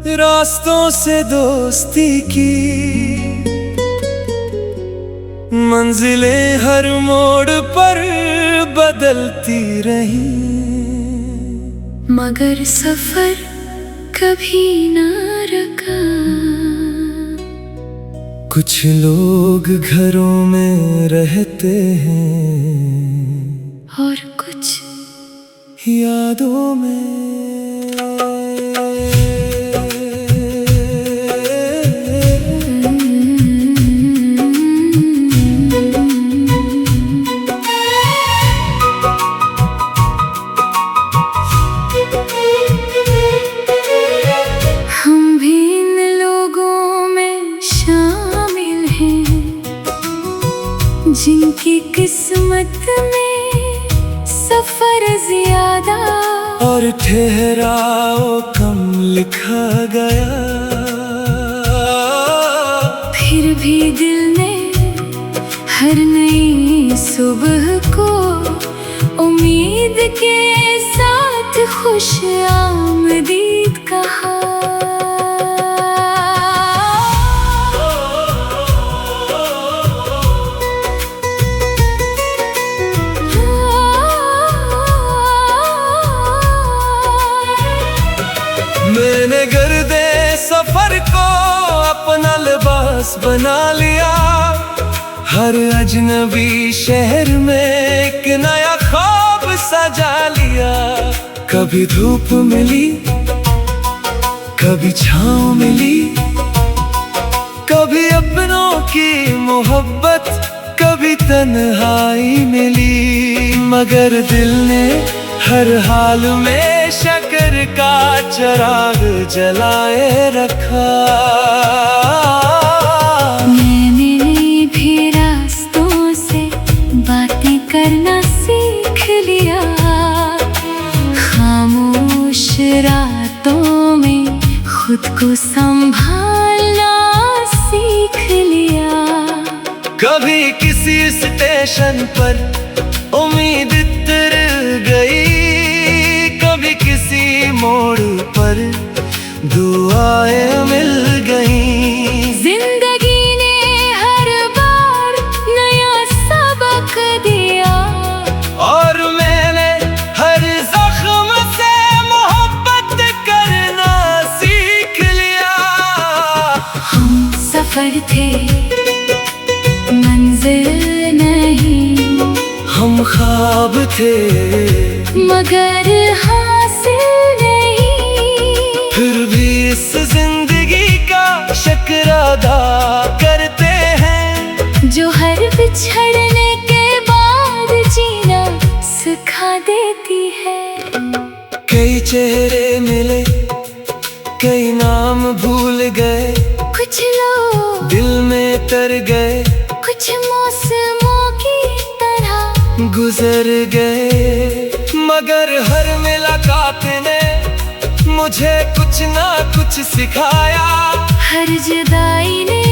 रास्तों से दोस्ती की, मंजिलें हर मोड़ पर बदलती रही, मगर सफर कभी ना रुका। कुछ लोग घरों में रहते हैं और कुछ यादों में। हम भी इन लोगों में शामिल हैं जिनकी किस्मत में सफर ज्यादा और ठहराव कम लिखा गया। फिर भी दिल ने हर नई सुबह को उम्मीद के साथ खुश आमदीद कहा। मैंने गर्दे सफर को अपना लिबास बना लिया, हर अजनबी शहर में एक नया ख्वाब सजा लिया। कभी धूप मिली, कभी छाँव मिली, कभी अपनों की मोहब्बत, कभी तन्हाई मिली, मगर दिल ने हर हाल में शक्र का चिराग जलाए रखा। मैंने भी रास्तों से बातें करना सीख लिया, खामोश रातों में खुद को संभालना सीख लिया। कभी किसी स्टेशन पर उम्मीद तर गई, कभी किसी मोड़ पर दुआएं मिल गईं। जिंदगी ने हर बार नया सबक दिया और मैंने हर जख्म से मोहब्बत करना सीख लिया। हम सफर थे, मंजिल नहीं, हम ख्वाब थे, मगर हासिल नहीं। फिर भी इस जिंदगी का शुक्र अदा करते हैं, जो हर बिछड़ने के बाद जीना सिखा देती है। कई चेहरे मिले, कई नाम भूल गए, कुछ लोग दिल में तर गए, कुछ मौसमों की तरह गुजर गए, मगर हर मुलाकात ने मुझे कुछ ना कुछ सिखाया। हर जुदाई ने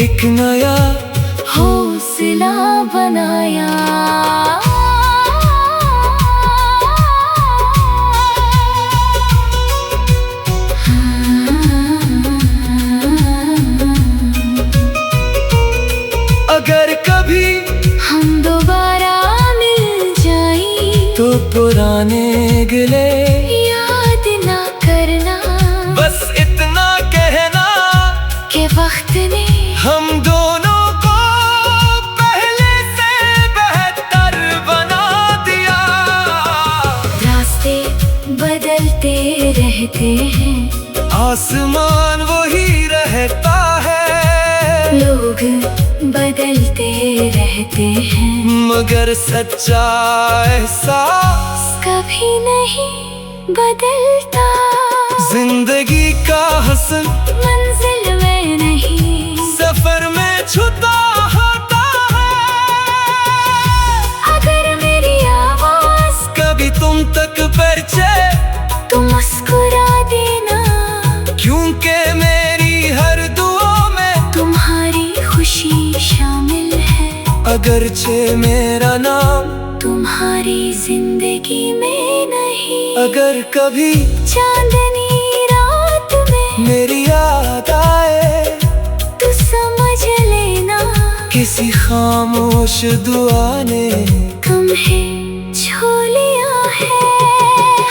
एक नया हौसला बनाया। अगर कभी हम दोबारा मिल जाएं तो पुराने गिले याद ना करना, बस इतना कहना के वक्त ने हम दोनों को पहले से बेहतर बना दिया। रास्ते बदलते रहते हैं, आसमान वही रहता है, लोग बदलते रहते हैं, मगर सच्चा एहसास कभी नहीं बदलता। जिंदगी का हसन मंजिल में नहीं, सफर में छुपा होता है। अगर मेरी आवाज कभी तुम तक पहुंचे तो मुस्कुरा देना, क्योंकि मेरी हर दुआ में तुम्हारी खुशी शामिल है। अगरचे मेरा नाम तुम्हारी जिंदगी में नहीं, अगर कभी चांदनी रात में खामोश दुआ ने कम है छू लिया है।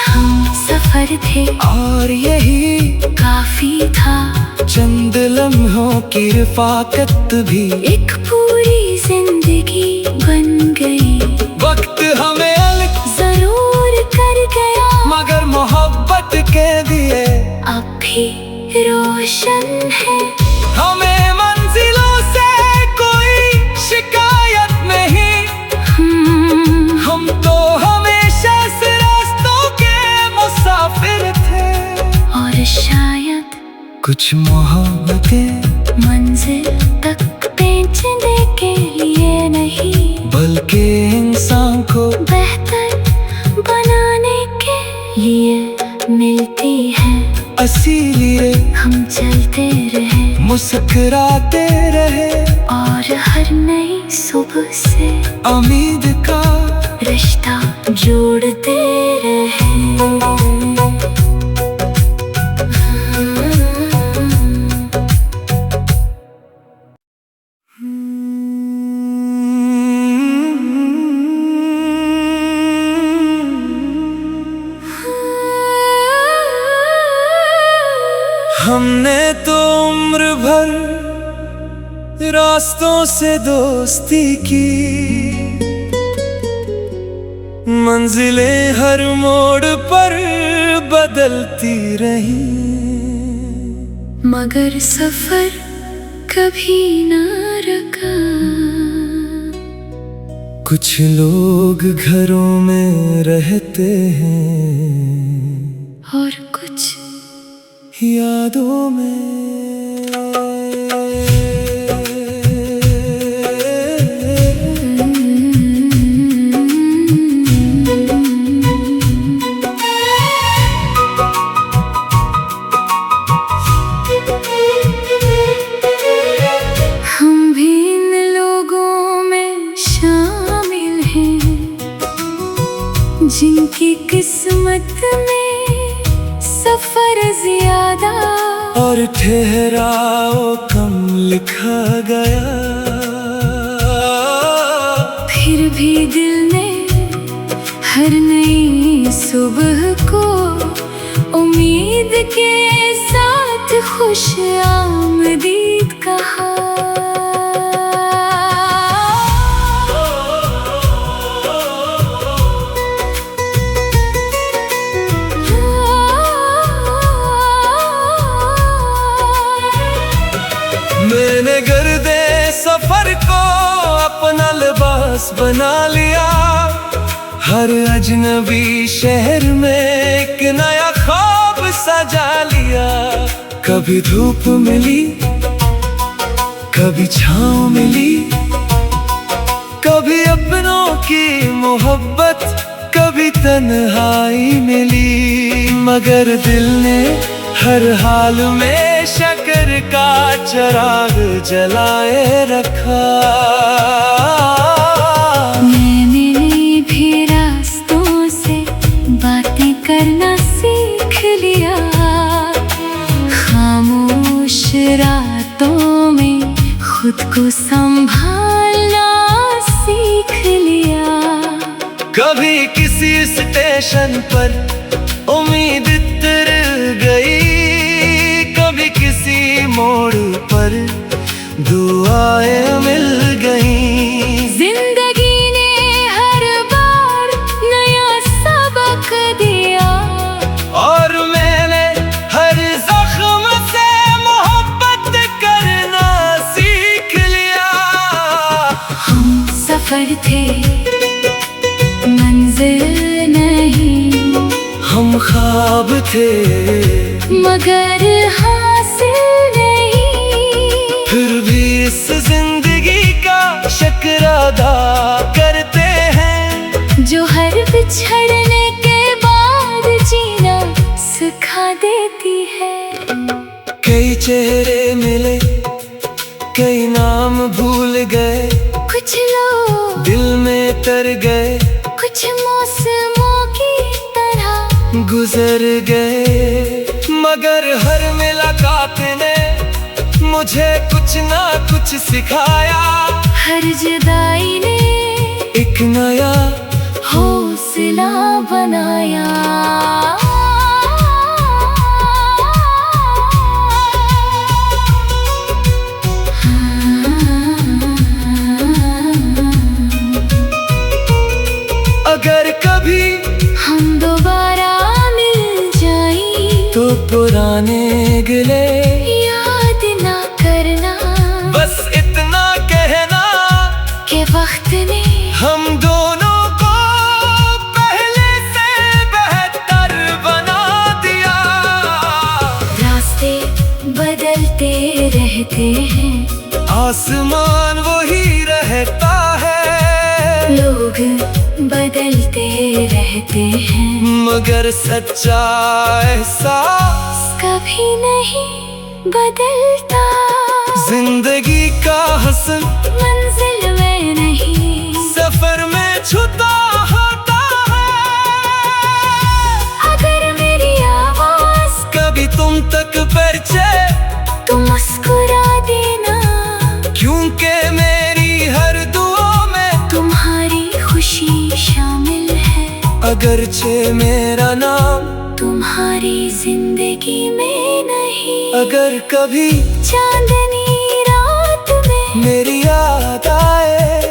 हम सफर थे और यही काफी था, चंद लम्हों की रफाकत भी एक पूरी जिंदगी बन गई। वक्त हमें अलग जरूर कर गया, मगर मोहब्बत के दिए अब भी रोशन है। हमें मंजिलों से कोई शिकायत नहीं, हम तो हमेशा से रास्तों के मुसाफिर थे। और शायद कुछ मोहब्बतें मंजिल तक पहुंचने के लिए नहीं, बल्कि इंसान को बेहतर बनाने के लिए मिलती है। इसीलिए हम चलते रहे, मुस्कुराते रहे और हर नई सुबह से उम्मीद का रिश्ता जोड़ते रहे। हमने तो उम्र भर रास्तों से दोस्ती की, मंजिलें हर मोड़ पर बदलती रही, मगर सफर कभी ना रुका। कुछ लोग घरों में रहते हैं और कुछ यादों में। हम भी इन लोगों में शामिल हैं, जिनकी किस्मत में सफर ज्यादा और ठहराओ कम लिखा गया। फिर भी दिल ने हर नई सुबह को उम्मीद के साथ खुश आमदीद कहा। मैंने गर्दे सफर को अपना लिबास बना लिया, हर अजनबी शहर में एक नया ख्वाब सजा लिया। कभी धूप मिली, कभी छाँव मिली, कभी अपनों की मोहब्बत, कभी तन्हाई मिली, मगर दिल ने हर हाल में शक्र का चिराग जलाए रखा। मैंने भी रास्तों से बातें करना सीख लिया, खामोश रातों में खुद को संभालना सीख लिया। कभी किसी स्टेशन पर उम्मीद तर गई, कभी किसी मोड़ पर दुआएं मिल गई। जिंदगी ने हर बार नया सबक दिया, और मैंने हर जख्म से मोहब्बत करना सीख लिया। हम सफर थे मंजिल नहीं, हम ख्वाब थे मगर हासिल नहीं। फिर भी इस जिंदगी का शुक्र अदा करते हैं, जो हर बिछड़ने के बाद जीना सिखा देती है। कई चेहरे मिले, कई नाम भूल गए, कुछ लोग दिल में तर गए, कुछ मौसमों की तरह गुजर गए, मगर हर मुलाकात ने मुझे कुछ ना कुछ सिखाया। हर जुदाई ने एक नया हौसला बनाया। अगर कभी हम दोबारा मिल जाएं तो पुराने गिले याद ना करना। बस इतना कहना के वक्त ने हम दोनों को पहले से बेहतर बना दिया। रास्ते बदलते रहते हैं, आसमान वही रहता है, लोग बदलते रहते हैं, मगर सच्चा एहसास कभी नहीं बदलता। जिंदगी का हसन मंजिल में नहीं, सफर में छुपा होता है। अगर मेरी आवाज कभी तुम तक पहुंचे तो मुस्कुरा देना, क्योंकि मेरी हर दुआ में तुम्हारी खुशी शामिल है। अगरचे मेरा नाम तुम्हारी जिंदगी में नहीं, अगर कभी चांदनी रात में मेरी याद आए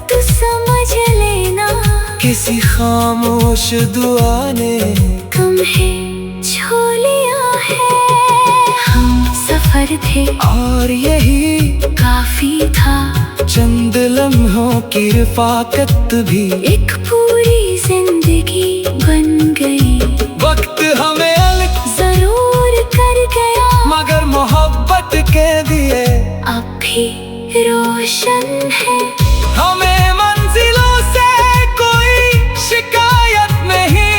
तो समझ लेना, किसी खामोश दुआ ने तुम्हें छू लिया है। हम सफर थे और यही काफी था, चंद लम्हों की रफाकत भी एक पूरी जिंदगी बन गई। वक्त हमें अलग जरूर कर गया, मगर मोहब्बत के दिए अब भी रोशन है। हमें मंजिलों से कोई शिकायत नहीं,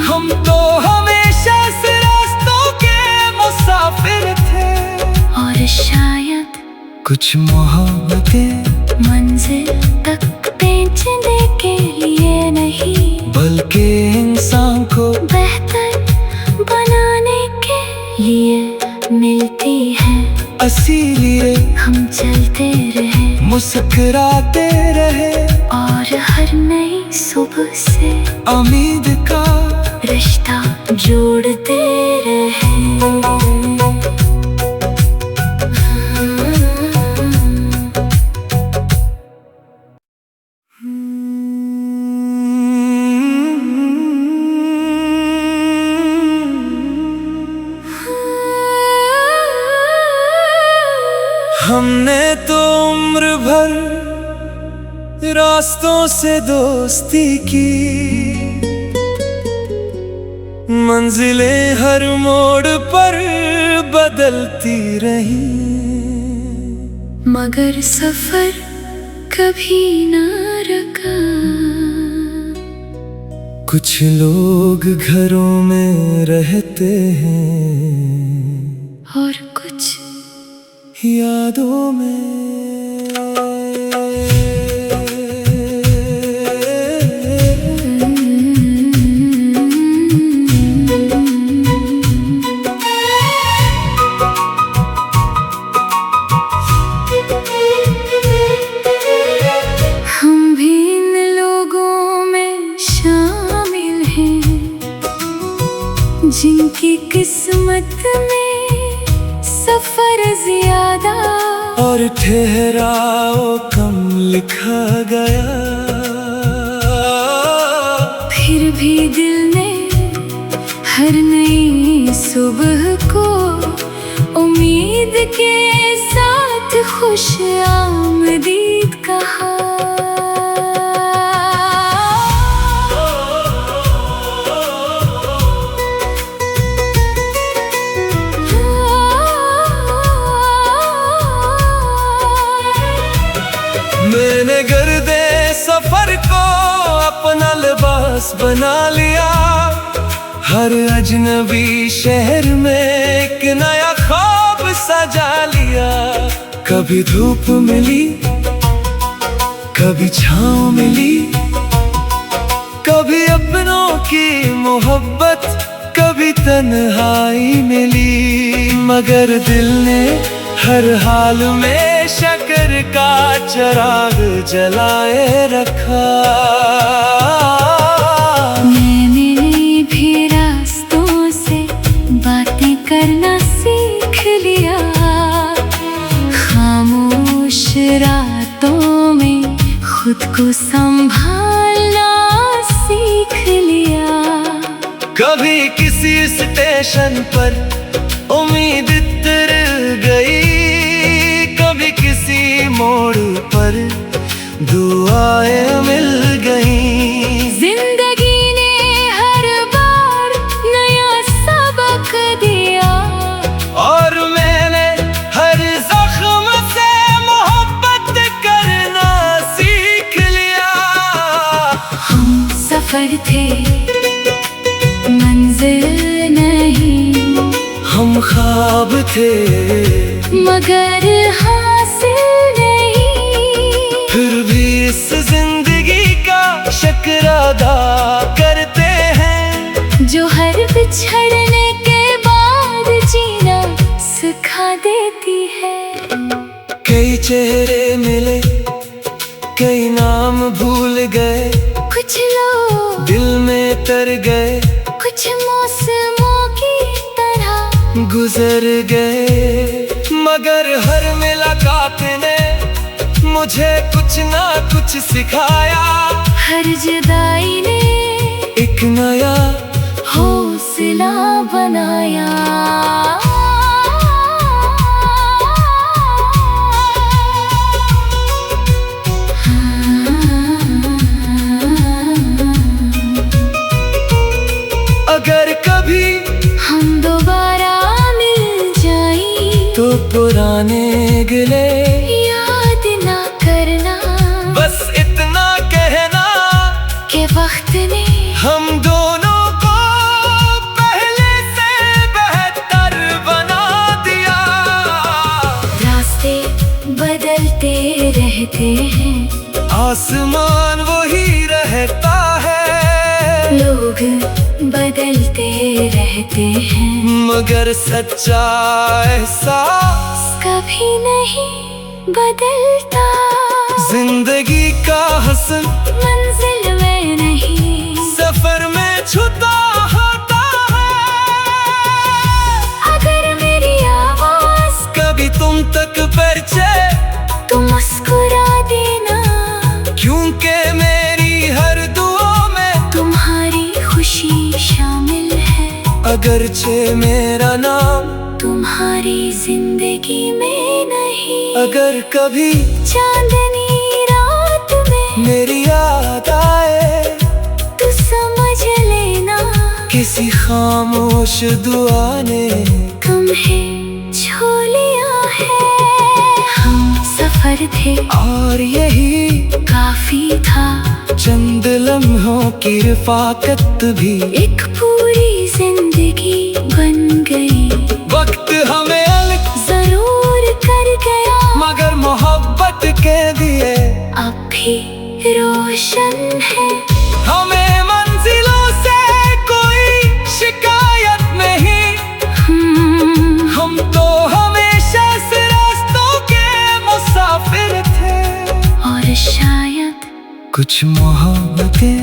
हम तो हमेशा इस रास्तों के मुसाफिर थे। और शायद कुछ मोहब्बतें मंजिल तक पहुंचने के लिए नहीं, बल्कि इंसान को बेहतर बनाने के लिए मिलती है। इसीलिए हम चलते रहे, मुस्कुराते रहे और हर नई सुबह से उम्मीद का रिश्ता जोड़ते रहे। हमने तो उम्र भर रास्तों से दोस्ती की, मंजिलें हर मोड़ पर बदलती रही, मगर सफर कभी ना रुका। कुछ लोग घरों में रहते हैं और कुछ यादों में। हम भी इन लोगों में शामिल हैं, जिनकी किस्मत में सफर ज्यादा और ठहराओ कम लिखा गया। फिर भी दिल ने हर नई सुबह को उम्मीद के साथ खुश आमदीद कहा। मैंने गर्दे सफर को अपना लिबास बना लिया, हर अजनबी शहर में एक नया ख्वाब सजा लिया। कभी धूप मिली, कभी छाँव मिली, कभी अपनों की मोहब्बत, कभी तन्हाई मिली, मगर दिल ने हर हाल में शुक्र का चिराग जलाए रखा। मैंने भी रास्तों से बातें करना सीख लिया, खामोश रातों में खुद को संभालना सीख लिया। कभी किसी स्टेशन पर उम्मीद तर गई, कभी किसी मोड़ पर दुआएं मिल गई। जिंदगी ने हर बार नया सबक दिया, और मैंने हर जख्म से मोहब्बत करना सीख लिया। हम सफर थे मंजिल नहीं, हम ख्वाब थे मगर हासिल नहीं। फिर भी इस जिंदगी का शुक्र अदा करते हैं, जो हर बिछड़ने के बाद जीना सिखा देती है। कई चेहरे मिले, कई नाम भूल गए, कुछ लोग दिल में तर गए, कुछ मौसमों की तरह गुजर गए। मगर हर मुलाकात ने मुझे कुछ ना कुछ सिखाया। हर जुदाई ने एक नया हौसला बनाया। अगर कभी हम दोबारा मिल जाएं तो पुराने गिले याद ना करना, बस इतना कहना कि वक्त ने हम दोनों को पहले से बेहतर बना दिया। रास्ते बदलते रहते हैं, आसमान वही रहता है, लोग बदलते रहते हैं, मगर सच्चा एहसास कभी नहीं बदलता। जिंदगी का हसन मंजिल में नहीं, सफर में छुपा होता है। अगर मेरी आवाज कभी तुम तक पहुंचे तो मुस्कुरा देना, क्योंकि मेरी हर दुआ में तुम्हारी खुशी शामिल है। अगरचे मेरा नाम तुम्हारी जिंदगी में नहीं, अगर कभी चांदनी रात में मेरी याद आए तू समझ लेना, किसी खामोश दुआ ने तुम्हें छू लिया है। हम सफर थे और यही काफी था, चंद लम्हों की रफाकत भी एक पूरी जिंदगी बन गई। वक्त हमें अलग जरूर कर गया, मगर मोहब्बत के दिए अब भी रोशन है। हमें मंजिलों से कोई शिकायत नहीं, हम तो हमेशा इस रास्तों के मुसाफिर थे। और शायद कुछ मोहब्बतें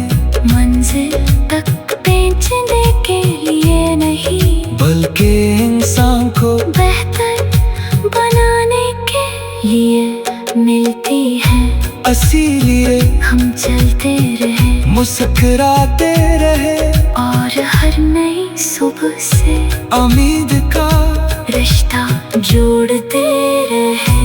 मंजिल तक पहुंचने के लिए नहीं, बल्कि इंसान को बेहतर बनाने के लिए मिलती है। इसीलिए हम चलते रहे, मुस्कुराते रहे, और हर नई सुबह से उम्मीद का रिश्ता जोड़ते रहे।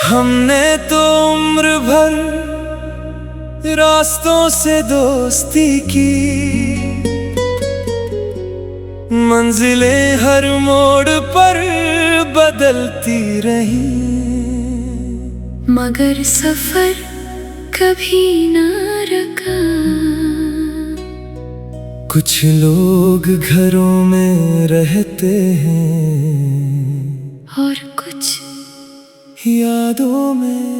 हमने तो उम्र भर रास्तों से दोस्ती की, मंजिलें हर मोड़ पर बदलती रही, मगर सफर कभी ना रुका। कुछ लोग घरों में रहते हैं और कुछ यादों में।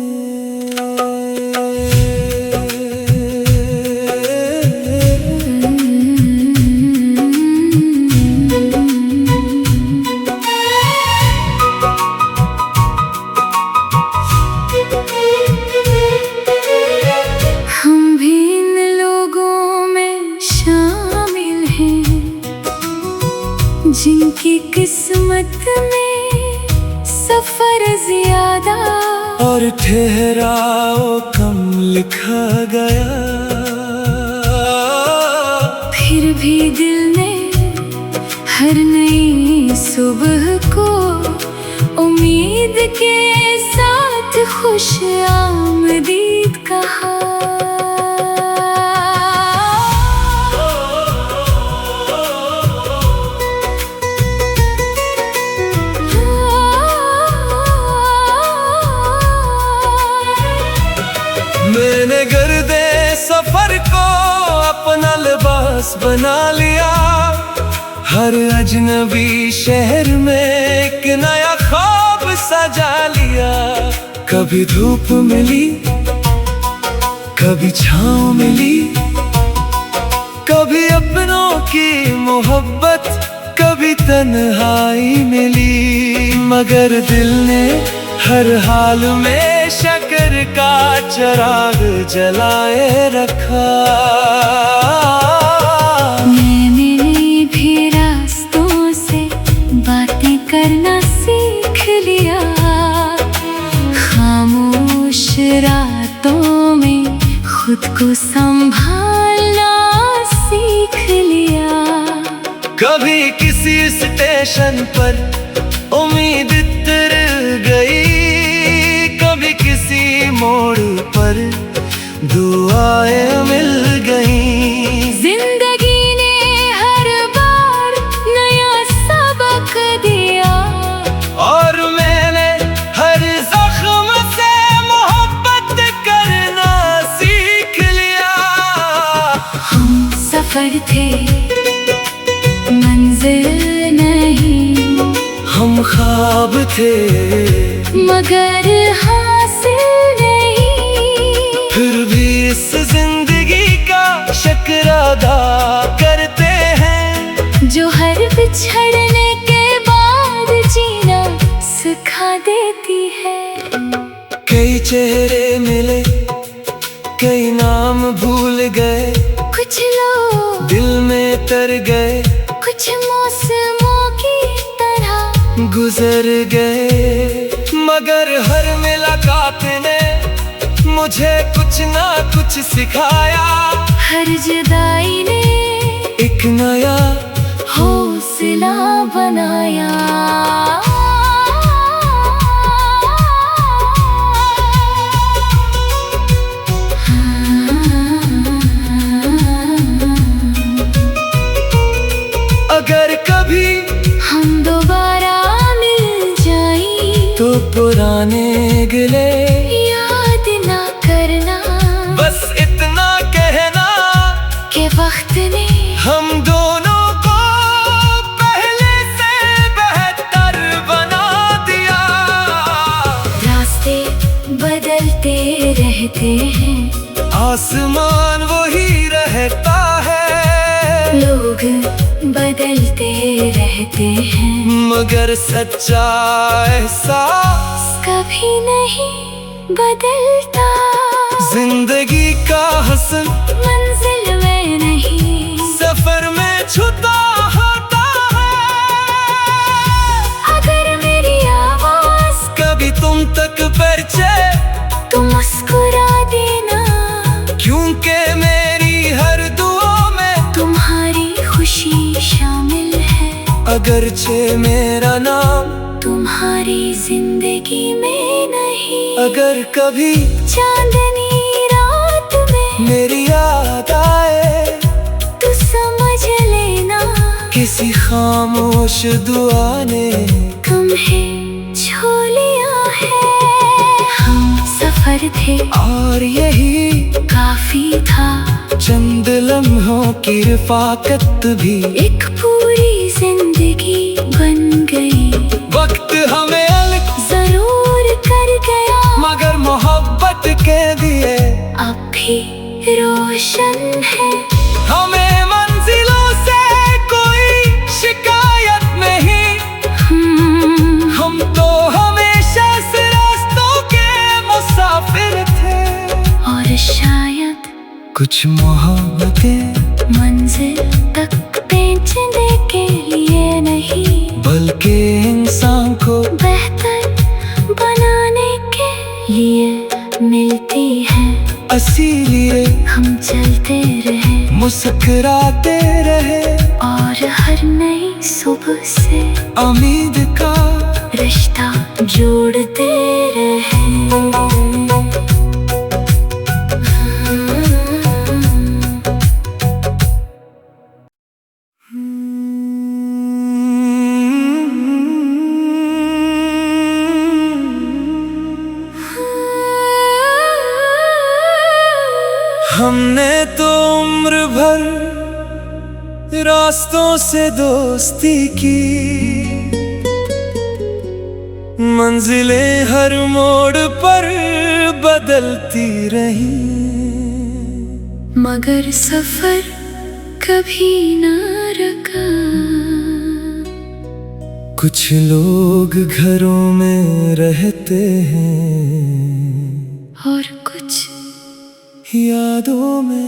हम भी इन लोगों में शामिल हैं जिनकी किस्मत में सफर ज्यादा और ठहराओ कम लिखा गया। फिर भी दिल ने हर नई सुबह को उम्मीद के साथ खुश आमदीद कहा। मैंने गर्दे सफर को अपना लिबास बना लिया। हर अजनबी शहर में एक नया ख्वाब सजा लिया। कभी धूप मिली, कभी छाँव मिली, कभी अपनों की मोहब्बत, कभी तन्हाई मिली। मगर दिल ने हर हाल में शक्र का चिराग जलाए रखा। मैंने भी रास्तों से बातें करना सीख लिया। खामोश रातों में खुद को संभालना सीख लिया। कभी किसी स्टेशन पर उम्मीद तर गई, कभी किसी मोड़ पर दुआएं मिल गई। जिंदगी ने हर बार नया सबक दिया और मैंने हर जख्म से मोहब्बत करना सीख लिया। हम सफर थे मंजिल नहीं, हम ख्वाब थे मगर हासिल नहीं। फिर भी इस जिंदगी का शुक्र अदा करते हैं जो हर बिछड़ने के बाद जीना सिखा देती है। कई चेहरे मिले, कई नाम भूल गए, कुछ लोग दिल में तर गए, कुछ मौसमों की तरह गुजर गए। मगर हर मुलाकात ने मुझे कुछ ना कुछ सिखाया। हर जुदाई ने एक नया हौसला बनाया। अगर कभी हम दोबारा मिल जाएं तो पुराने गिले याद ना करना। बस इतना कहना के वक्त ने हम दोनों को पहले से बेहतर बना दिया। रास्ते बदलते रहते हैं, आसमान वही रहता है, लोग बदलते रहते हैं, मगर सच्चा एहसास कभी नहीं बदलता। जिंदगी का हसन मंजिल में नहीं, सफर में छुपा होता है। अगर मेरी आवाज कभी तुम तक पहुंचे तो मुस्कुरा देना, क्योंकि मेरी हर दुआ में तुम्हारी खुशी शामिल है। अगरचे मेरा नाम तुम्हारी जिंदगी में नहीं, अगर कभी चांदनी रात में मेरी याद आए तो समझ लेना किसी खामोश दुआ ने तुम्हें छू लिया है। हम सफर थे और यही काफी था, चंद लम्हों की रफाकत भी एक पूरी जिंदगी बन गई। वक्त हमें भी रोशन है। हमें मंजिलों से कोई शिकायत नहीं, हम तो हमेशा इस रास्तों के मुसाफिर थे। और शायद कुछ मोहब्बतें मंजिल तक पहुंचने के लिए नहीं, बल्कि इंसान को बेहतर बनाने के लिए मिलती है। इसीलिए हम चलते रहे, मुस्कुराते रहे, और हर नई सुबह से उम्मीद का रिश्ता जोड़ते रहे। हमने तो उम्र भर रास्तों से दोस्ती की, मंजिलें हर मोड़ पर बदलती रही, मगर सफर कभी ना रुका। कुछ लोग घरों में रहते हैं और कुछ यादों में।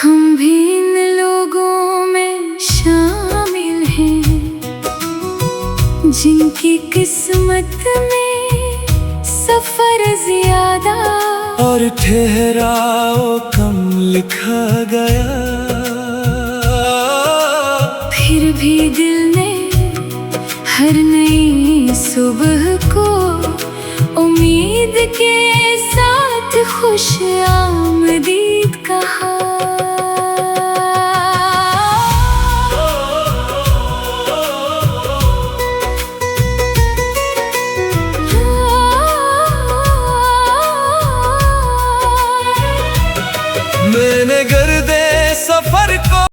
हम भी इन लोगों में शामिल हैं, जिनकी किस्मत में सफर ज्यादा और ठहराव कम लिखा गया। फिर भी दिल ने हर नई सुबह को उम्मीद के साथ खुशियाँ